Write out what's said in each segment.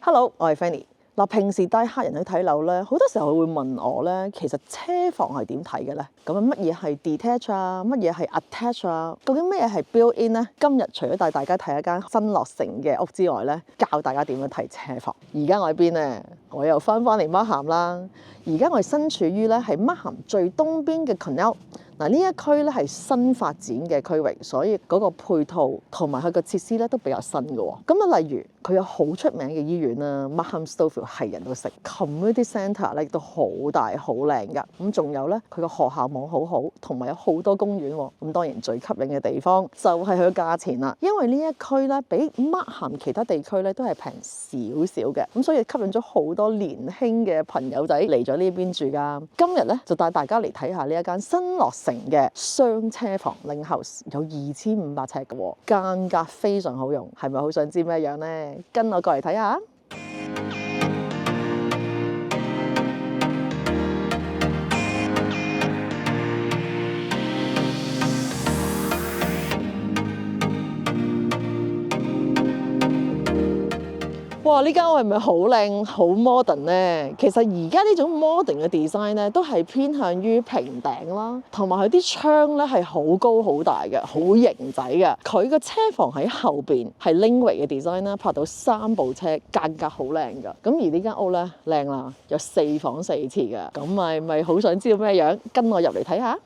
Hello，我係 Fanny。平時帶客人去睇樓咧，好多時候會問我咧，其實車房係點睇嘅咧？咁乜嘢係 detach 啊？乜嘢係 attach 啊？究竟乜嘢係 built in 咧？今日除咗帶大家睇一間新落成嘅屋之外咧，教大家點樣睇車房。而家我喺邊咧？我又翻嚟Markham啦。而家我哋身處於咧係Markham最東邊嘅 Canal。嗱，呢一區咧係新發展嘅區域，所以嗰個配套同埋佢個設施咧都比較新嘅喎。咁啊，例如佢有好出名嘅醫院啦，Markham Stouffville 係人都識 ，Community Centre 咧亦都好大好靚㗎。咁仲有咧，佢個學校網好好，同埋有好多公園喎。咁當然最吸引嘅地方就係佢個價錢啦，因為呢一區咧比Markham其他地區咧都係平少少嘅，咁所以吸引咗好多年輕嘅朋友仔嚟咗呢邊住㗎。今日咧就帶大家嚟睇下呢一間新落成嘅雙車房 Link House， 有2500尺嘅喎，間隔非常好用，係咪好想知咩樣呢？跟我過嚟睇下。哇！呢間屋係咪好靚、好 modern 咧？其實而家呢種 modern 嘅 design 咧，都係偏向於平頂啦，同埋佢啲窗咧係好高好大嘅，好型仔嘅。佢個車房喺後邊係 Linkway 嘅 design 啦，泊到3部車，間隔好靚㗎。咁而呢間屋咧靚啦，有4房4廁嘅，咁咪好想知道咩樣？跟我入嚟睇下。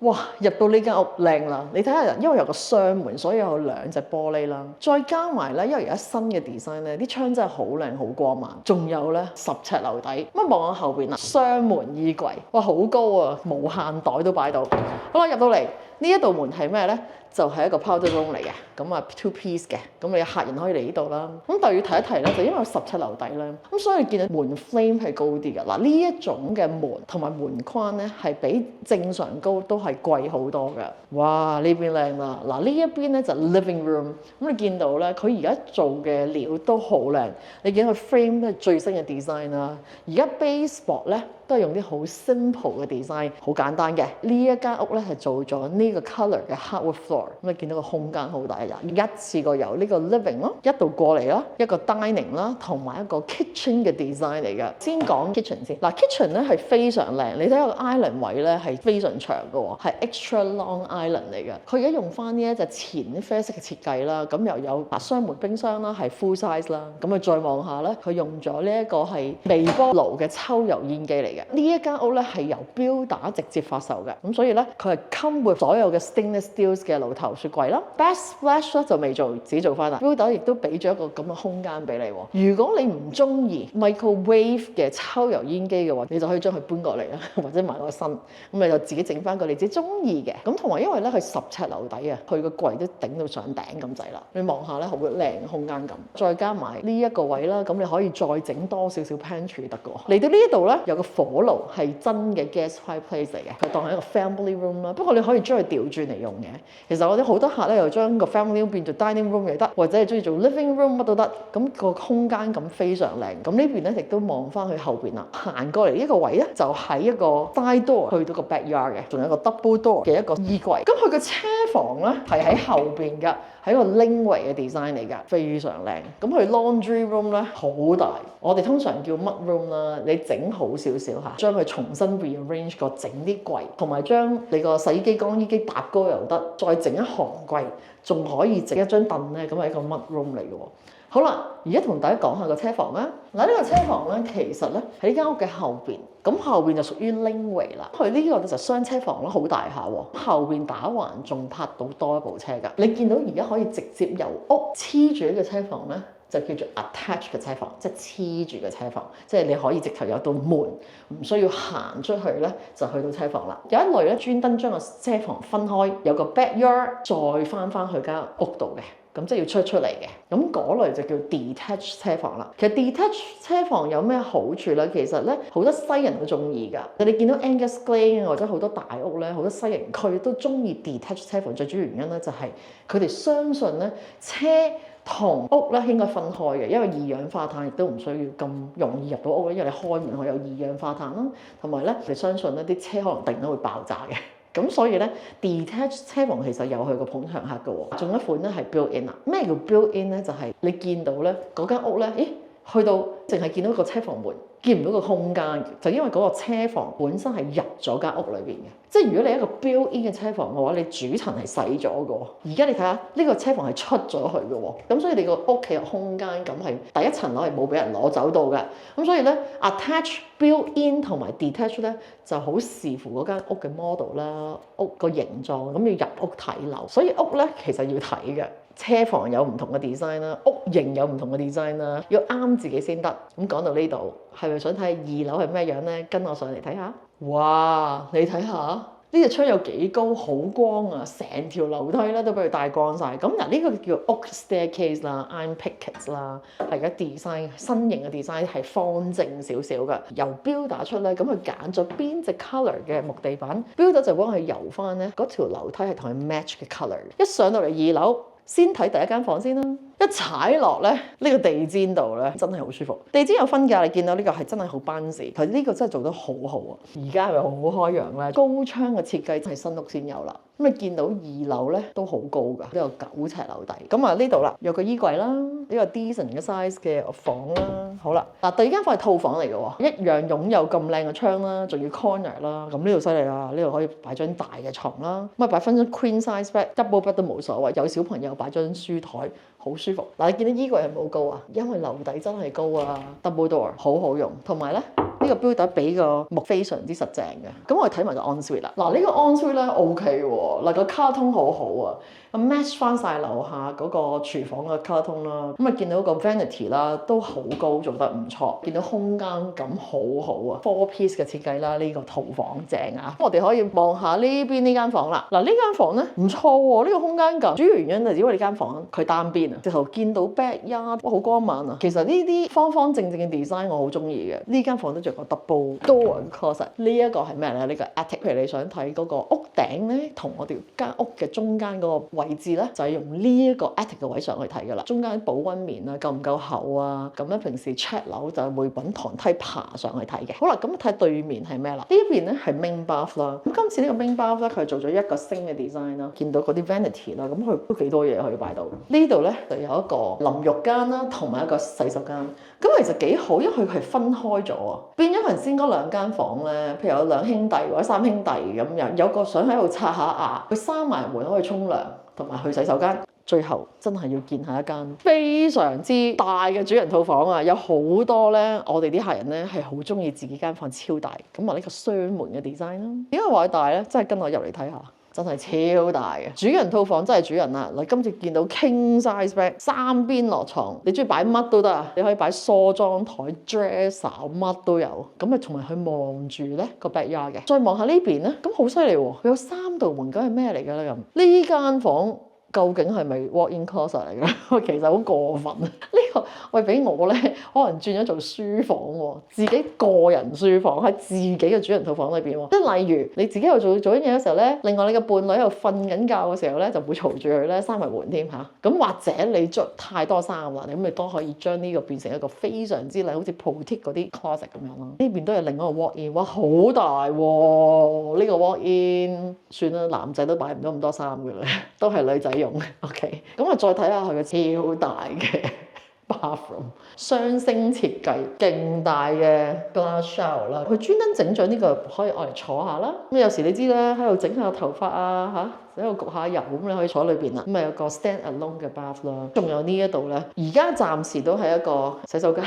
哇！入到呢間屋靚啦，你睇下，因為有個雙門，所以有2隻玻璃啦。再加埋咧，因為而家新嘅 design 咧，啲窗真係好靚好光猛。仲有咧10尺樓底，咁望下後邊啦，雙門衣櫃，哇好高啊，無限袋都擺到。好啦，入到嚟呢一道門係咩咧？就係一個 powder room 嚟嘅，咁啊 2 piece 嘅，咁你客人可以嚟呢度啦。咁但係要提一提咧，就因為有10尺樓底咧，咁所以你見到門 frame 係高啲嘅。嗱，呢一種嘅門同埋門框咧係比正常高都係貴好多嘅。哇！呢邊靚啦，嗱呢一邊咧就 living room，咁你見到咧佢而家做嘅料都好靚，你見佢 frame 都係最新嘅 design 啦。而家 baseboard 咧都係用啲好 simple 嘅 design， 好簡單嘅。呢一間屋咧係做咗呢個 colour 嘅 hardwood floor， 咁你見到個空間好大嘅，一次過由呢個 living 咯，一度過嚟啦，一個 dining 啦，同埋一個 kitchen 嘅 design 嚟嘅。先講 kitchen 先，嗱 kitchen 咧係非常靚，你睇下個 island 位咧係非常長嘅喎，係 extra long island 嚟嘅。佢而家用翻呢一隻前啡色嘅設計啦，咁又有雙門冰箱啦，係 full size 啦。咁啊再望下咧，佢用咗呢一個係微波爐嘅抽油煙機嚟嘅。呢一間屋咧係由標打直接發售嘅，咁所以咧佢係 come with 所有嘅 stainless steel 嘅爐頭雪櫃啦。Backsplash 咧就未做，自己做翻啦。標打亦都俾咗一個咁嘅空間俾你。如果你唔中意 microwave 嘅抽油煙機嘅話，你就可以將佢搬過嚟啦，或者買個新，咁你就自己整翻個你自己中意嘅。咁同埋因為咧佢10尺樓底啊，佢個櫃都頂到上頂咁滯啦。你望下咧好靚空間感，再加埋呢一個位啦，咁你可以再整多少少 pantry 得嘅。嚟到呢度咧有個火爐係真嘅 gas fireplace 嚟嘅，佢當係一個 family room 啦。不過你可以將佢調轉嚟用嘅。其實我哋好多客咧又將個 family room 變做 dining room 又得，或者係中意做 living room 乜都得。咁個空間感非常靚。咁呢邊咧亦都望翻去後邊啦，行過嚟呢個位咧就喺一個 side door 去到個 backyard 嘅，仲有一個 double door 嘅一個衣櫃。咁佢個車房咧係喺後邊㗎，係一個 Linkway 嘅 design 嚟㗎，非常靚。咁佢 laundry room 咧好大，我哋通常叫 mud room 啦。你整好少少嚇，將佢重新 rearrange 過，整啲櫃，同埋將你個洗衣機、乾衣機搭高又得，再整一行櫃，仲可以整一張凳咧，咁係一個 mud room 嚟嘅喎。好啦，而家同大家講下個車房啦。嗱，呢個車房咧，其實咧喺間屋嘅後邊，咁後邊就屬於 Linkway 啦。佢呢個就雙車房啦，好大下喎。後邊打橫仲泊到多一部車㗎。你見到而家可以直接由屋黐住呢個車房咧，就叫做 attach 嘅車房，即係黐住嘅車房，即係你可以直頭有道門，唔需要行出去咧，就去到車房啦。有一類咧專登將個車房分開，有個 backyard 再翻去間屋度嘅。咁即係要出嚟嘅，咁嗰類就叫 detach 車房啦。其實 detach 車房有咩好處咧？其實咧好多西人都中意㗎。你見到 Angus Glen 或者好多大屋咧，好多西人區都中意 detach 車房。最主要原因咧就係佢哋相信咧車同屋咧應該分開嘅，因為二氧化碳亦都唔需要咁容易入到屋咧，因為你開門可以有二氧化碳啦，同埋咧你相信咧啲車可能突然間會爆炸嘅。咁所以咧 detach 車房其實有佢個捧場客嘅喎。仲一款咧係 built in 啦。咩叫 built in 咧？就係你見到咧嗰間屋咧，咦去到淨係見到個車房門，見唔到個空間嘅，就因為嗰個車房本身係入咗間屋裏邊嘅。即係如果你一個 built-in 嘅車房嘅話，你主層係細咗嘅喎。而家你睇下呢個車房係出咗去嘅喎，咁所以你個屋企嘅空間感係第一層樓係冇俾人攞走到嘅。咁所以咧 attach built-in 同埋 detach 咧就好視乎嗰間屋嘅 model 啦，屋個形狀，咁要入屋睇樓。所以屋咧其實要睇嘅。車房有唔同嘅 design 啦，屋型有唔同嘅 design 啦，要啱自己先得。咁講到呢度，係咪想睇二樓係咩樣咧？跟我上嚟睇下。哇！你睇下呢隻窗有幾高，好光啊！成條樓梯咧都俾佢帶光晒。咁嗱，呢個叫 oak staircase 啦 ，iron pickets 啦，係而家 design 新型嘅 design 係方正少少嘅。由 builder 出咧，咁佢揀咗邊隻 colour 嘅木地板 ，builder 就幫佢油翻咧嗰條樓梯係同佢 match 嘅 colour。一上到嚟二樓，先睇第一間房先啦。一踩落咧，呢個地氈度咧真係好舒服。地氈有分㗎，你見到呢個係真係好班士，佢呢個真係做得好好啊！而家係咪好開揚咧？高窗嘅設計真係新屋先有啦。咁你見到二樓咧都好高㗎，都有9尺樓底。咁啊呢度啦，有個衣櫃啦，呢個 decent 嘅 size 嘅房啦。好啦，嗱第二間房係套房嚟嘅喎，一樣擁有咁靚嘅窗啦，仲要 corner 啦。咁呢度犀利啦，呢度可以擺張大嘅床啦，咁啊擺翻張 queen size bed、double bed 都冇所謂。有小朋友擺張書台，好舒服。嗱，你見到衣櫃係冇高啊，因為樓底真係高啊 ，double door 好好用，同埋咧呢個 builder 俾個木非常之實淨嘅。咁我哋睇埋個 ensuite 啦。嗱呢個 ensuite 咧 OK 喎，嗱個卡通好好啊，咁 match 翻晒樓下嗰個廚房嘅卡通啦。咁啊見到個 vanity 啦都好高，做得唔錯。見到空間感好好啊 ，4 piece 嘅設計啦，呢個套房正啊。咁我哋可以望下呢邊呢間房啦。嗱呢間房咧唔錯喎，呢個空間感主要原因係因為呢間房佢單邊啊，直頭見到 backyard 好光猛啊。其實呢啲方方正正嘅 design 我好中意嘅。呢間房都仲有個 double door closet。呢一個係咩咧？呢個 attic。譬如你想睇嗰個屋頂咧，同我哋間屋嘅中間嗰個位置咧，就係用呢一個 attic 嘅位上去睇噶啦。中間保溫棉啊，夠唔夠厚啊？咁咧平時 check 樓就會揾堂梯爬上去睇嘅。好啦，咁睇對面係咩啦？呢一邊咧係 main bath 啦。咁今次呢個 main bath 咧，佢做咗一個新嘅 design 啦。見到嗰啲 vanity 啦，咁佢都幾多嘢可以擺到。呢度咧就有一個淋浴間啦，同埋一個洗手間。咁其實幾好，因為佢係分開咗啊，變咗頭先嗰兩間房咧，譬如有兩兄弟或者三兄弟咁樣，有個想喺度刷下牙，佢閂埋門可以沖涼，同埋去洗手間。最後真係要見下一間非常之大嘅主人套房啊！有好多咧，我哋啲客人咧係好中意自己間房超大，咁啊呢個雙門嘅 design 啦。點解話佢大咧？真係跟我入嚟睇下。真係超大嘅主人套房，真係主人啦！嗱，今次見到 king size bed， 三邊落床，你中意擺乜都得啊！你可以擺梳妝台、dresser 乜都有。咁啊，同埋佢望住咧個 backyard 嘅。再望下呢邊咧，咁好犀利喎！佢有3道門，咁係咩嚟㗎咧？咁呢間房究竟係咪 walk-in closet 嚟㗎？其實好過分啊！呢個喂俾我咧，可能轉咗做書房喎，自己個人書房喺自己嘅主人套房裏邊喎。即係例如你自己喺度做緊嘢嘅時候咧，另外你嘅伴侶喺度瞓緊覺嘅時候咧，就唔會嘈住佢咧，閂埋門添嚇。咁或者你着太多衫啦，咁你都可以將呢個變成一個非常之靚，好似 boutique 嗰啲 closet 咁樣咯。呢邊都有另一個 walk-in， 哇好大喎！呢個 walk-in 算啦，男仔都擺唔到咁多衫㗎啦，都係女仔用。OK， 咁啊再睇下佢嘅超大嘅 bathroom， 雙星設計，勁大嘅 glass shower 啦。佢專登整咗呢個可以愛嚟坐下啦。咁有時你知啦，喺度整下頭髮啊嚇，喺度焗下油咁，你可以坐裏邊啦。咁啊有個 stand alone 嘅 bath 啦，仲有呢一度咧，而家暫時都係一個洗手間。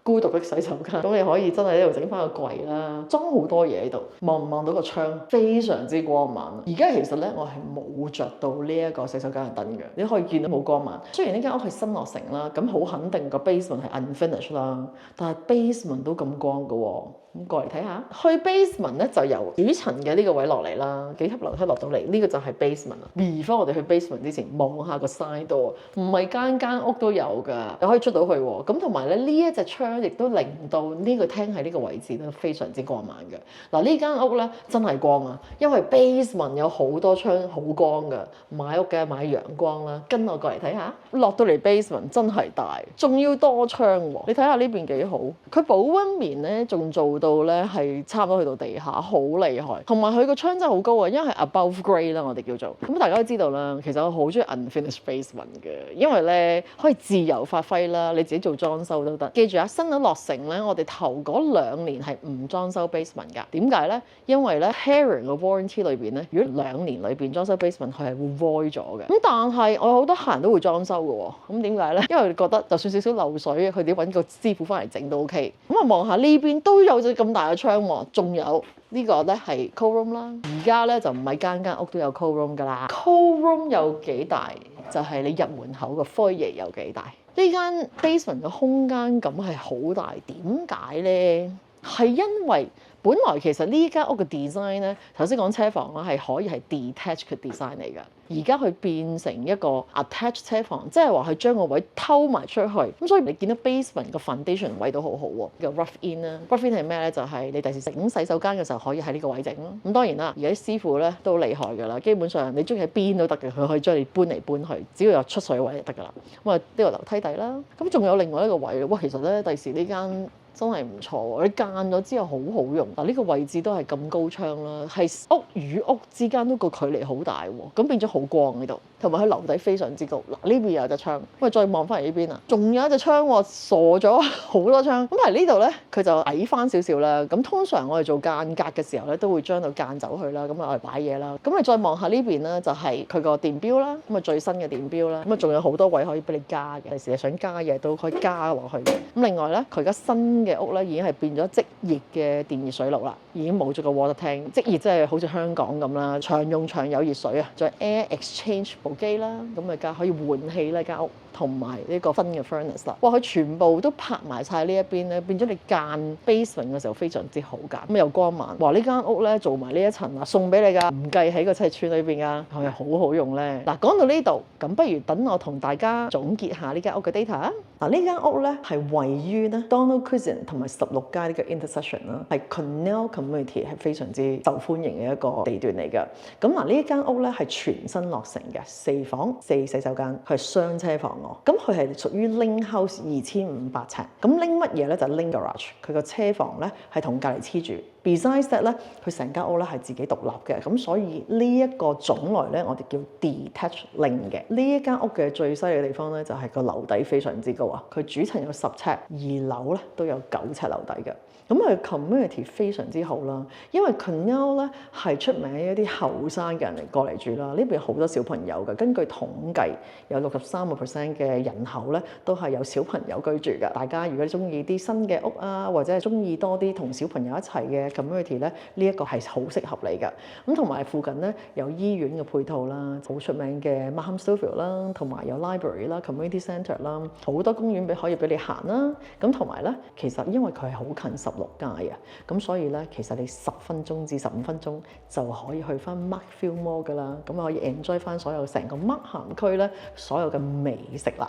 孤獨嘅洗手間，咁你可以真係喺度整翻個櫃啦，裝好多嘢喺度。望唔望到個窗？非常之光猛。而家其實咧，我係冇着到呢一個洗手間嘅燈嘅，你可以見到冇光猛。雖然呢間屋係新落成啦，咁好肯定個 basement 係 unfinished 啦，但係 basement 都咁光嘅喎。咁過嚟睇下，去 basement 咧就由主層嘅呢個位落嚟啦，幾級樓梯落到嚟，呢個就係 basement 啦。Before 我哋去 basement 之前，望下個 side door，唔係間間屋都有㗎，你可以出到去喎。咁同埋咧呢一隻窗窗，亦都令到呢個廳喺呢個位置咧非常之光猛嘅。嗱，呢間屋咧真係光啊，因為 basement 有好多窗，好光㗎。買屋嘅買陽光啦，跟我過嚟睇下。落到嚟 basement 真係大，仲要多窗喎。你睇下呢邊幾好，佢保溫棉咧仲做到咧係差唔多去到地下，好厲害。同埋佢個窗真係好高啊，因為係 above grade 啦，我哋叫做。咁大家都知道啦，其實我好中意 unfinished basement 嘅，因為咧可以自由發揮啦，你自己做裝修都得。記住啊，新樓落成咧，我哋頭嗰2年係唔裝修 basement 㗎。點解咧？因為咧 Hering 嘅 warranty 裏邊咧，如果2年裏邊裝修 basement，佢係會 void 咗嘅。咁但係我有好多客人都會裝修嘅喎。咁點解咧？因為佢哋覺得就算少少漏水，佢哋揾個師傅翻嚟整都 OK。咁啊望下呢邊都有隻咁大嘅窗喎，仲有呢個咧係 cold room 啦。而家咧就唔係間間屋都有 cold room 㗎啦。cold room 有幾大？就係你入門口個 foyer 有幾大？呢間 basement 嘅空間感係好大，點解咧？係因為本來其實呢間屋嘅 design 咧，頭先講車房啦，係可以係 detached 嘅 design 嚟㗎。而家佢變成一個 attached 車房，即係話佢將個位偷埋出去。咁所以你見到 basement 個 foundation 位都好好喎。叫 rough in 啦，rough in 係咩咧？就係你第時整洗手間嘅時候可以喺呢個位整咯。咁當然啦，而家啲師傅咧都厲害㗎啦。基本上你中意喺邊都得嘅，佢可以將你搬嚟搬去，只要有出水位就得㗎啦。咁啊呢個樓梯底啦，咁仲有另外一個位。哇，其實咧第時呢間真係唔錯喎！你間咗之後好好用。嗱，呢個位置都係咁高窗啦，係屋與屋之間都個距離好大喎，咁變咗好光呢度，同埋佢樓底非常之高。嗱，呢邊有隻窗，咁啊再望翻嚟呢邊啊，仲有一隻窗喎，傻咗好多窗。咁喺呢度咧，佢就矮翻少少啦。咁通常我哋做間隔嘅時候咧，都會將到間走去啦，咁啊我哋擺嘢啦。咁你再望下呢邊咧，就係佢個電錶啦，咁啊最新嘅電錶啦，咁啊仲有好多位可以俾你加嘅，第時你想加嘢都可以加落去嘅。咁另外咧，佢而家新嘅屋咧已經係變咗即熱嘅電熱水爐啦，已經冇咗個 water tank。即熱即係好似香港咁啦，長用長有熱水啊，再 air exchange 部機啦，咁啊加可以換氣呢間屋，同埋呢個新嘅 furnace 啦。哇！佢全部都拍埋晒呢一邊咧，變咗你間 basement 嘅時候非常之好間，咁又光猛。哇！呢間屋咧做埋呢一層啊，送俾你㗎，唔計喺個尺寸裏邊㗎，係咪好好用咧？嗱，講到呢度，咁不如等我同大家總結下呢間屋嘅 data 啊。嗱，呢間屋咧係位於咧 Donald Curzon 同埋16街呢個 intersection 啦，係 Cornell Community 係非常之受歡迎嘅一個地段嚟㗎。咁嗱，呢間屋咧係全新落成嘅，4房4洗手間，佢係雙車房喎。咁佢係屬於 Link House 2500尺。咁 Link 乜嘢咧？就係 Link Garage，佢個車房咧係同隔離黐住。Besides that 咧，佢成間屋咧係自己獨立嘅，咁所以呢一個種類咧，我哋叫 detached link 嘅。呢一間屋嘅最犀利嘅地方咧，就係個樓底非常之高啊！佢主層有10尺，2樓咧都有9尺樓底嘅。咁佢 community 非常之好啦，因為 Cornell 咧係出名一啲後生嘅人嚟過嚟住啦。呢邊好多小朋友嘅，根據統計有63% 嘅人口咧都係有小朋友居住嘅。大家如果中意啲新嘅屋啊，或者係中意多啲同小朋友一齊嘅 community 咧，呢一個係好適合你嘅。咁同埋附近咧有醫院嘅配套啦，好出名嘅 Markham Stouffville 啦，同埋有 library 啦、community centre 啦，好多公園可以俾你行啦。咁同埋咧，其實因為佢係好近16街啊，咁所以咧，其實你10分鐘至15分鐘就可以去翻 Markfield Mall 噶啦，咁可以 enjoy 翻所有成個 Markham 區咧所有嘅美食啦。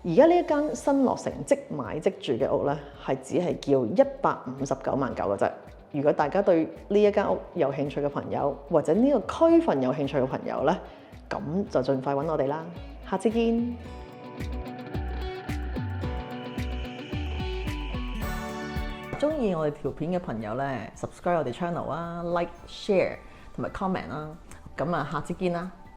而家呢一間新落成即買即住嘅屋咧，係只係叫159萬9嘅啫。如果大家對呢一間屋有興趣嘅朋友，或者呢個區份有興趣嘅朋友咧，咁就盡快揾我哋啦。下次見。中意我哋條片嘅朋友咧 ，subscribe 我哋 channel 啊 ，like、share 同埋 comment 啦。咁啊，下次見啦〜